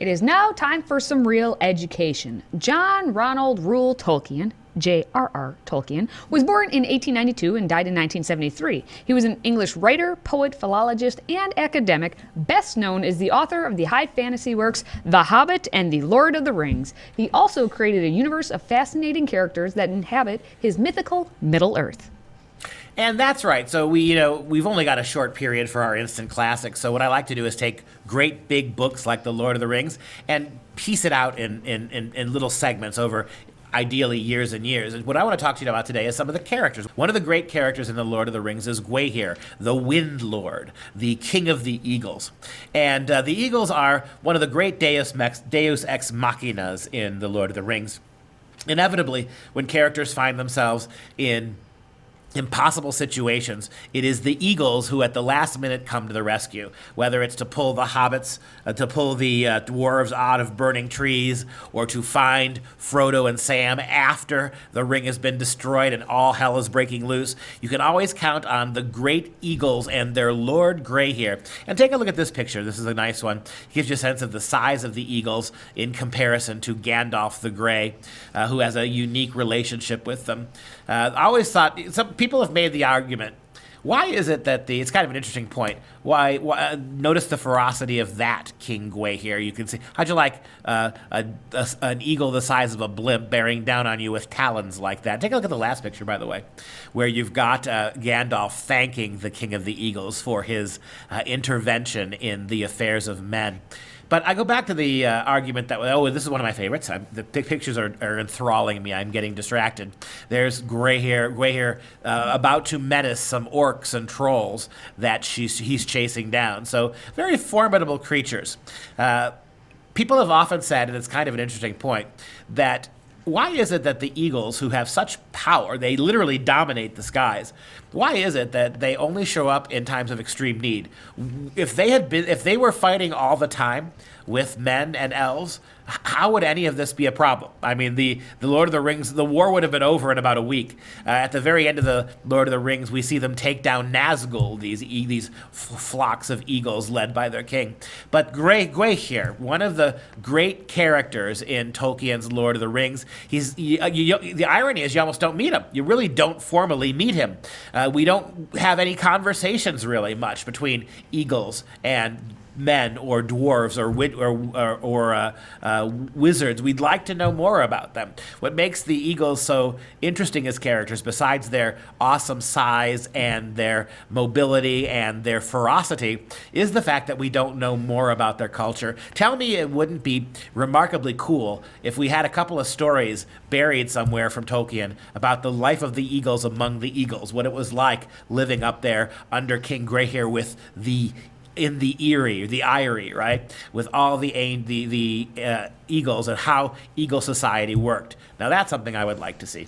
is now time for some real education. John Ronald Reuel Tolkien, J.R.R. Tolkien, was born in 1892 and died in 1973. He was an English writer, poet, philologist, and academic, best known as the author of the high fantasy works The Hobbit and The Lord of the Rings. He also created a universe of fascinating characters that inhabit his mythical Middle-earth. And that's right. So we've only got a short period for our instant classics. So what I like to do is take great big books like The Lord of the Rings and piece it out in little segments over ideally years and years. And what I want to talk to you about today is some of the characters. One of the great characters in The Lord of the Rings is Gwaihir, the Wind Lord, the King of the Eagles. And the Eagles are one of the great deus ex machinas in The Lord of the Rings. Inevitably, when characters find themselves in impossible situations, it is the eagles who at the last minute come to the rescue, whether it's to pull the hobbits, to pull the dwarves out of burning trees, or to find Frodo and Sam after the ring has been destroyed and all hell is breaking loose. You can always count on the great eagles and their Lord Gwaihir. And take a look at this picture. This is a nice one. It gives you a sense of the size of the eagles in comparison to Gandalf the Grey, who has a unique relationship with them. I always thought, some people have made the argument, why is it that it's kind of an interesting point, why notice the ferocity of that King Gwaihir. You can see, how'd you like an eagle the size of a blimp bearing down on you with talons like that? Take a look at the last picture, by the way, where you've got Gandalf thanking the King of the Eagles for his intervention in the affairs of men. But I go back to the argument that, this is one of my favorites. The pictures are enthralling me. I'm getting distracted. There's Gwaihir about to menace some orcs and trolls that he's chasing down. So very formidable creatures. People have often said, and it's kind of an interesting point, that why is it that the eagles, who have such power, they literally dominate the skies, why is it that they only show up in times of extreme need? If they were fighting all the time with men and elves, how would any of this be a problem? I mean, the Lord of the Rings, the war would have been over in about a week. At the very end of the Lord of the Rings, we see them take down Nazgul, these flocks of eagles led by their king. But Gwaihir, one of the great characters in Tolkien's Lord of the Rings, the irony is you almost don't meet him. You really don't formally meet him. We don't have any conversations really much between eagles and men or dwarves or wizards. We'd like to know more about them. What makes the eagles so interesting as characters, besides their awesome size and their mobility and their ferocity, is the fact that we don't know more about their culture. Tell me it wouldn't be remarkably cool if we had a couple of stories buried somewhere from Tolkien about the life of the eagles among the eagles, what it was like living up there under King Gwaihir in the Eyrie, right? With all the eagles and how eagle society worked. Now that's something I would like to see.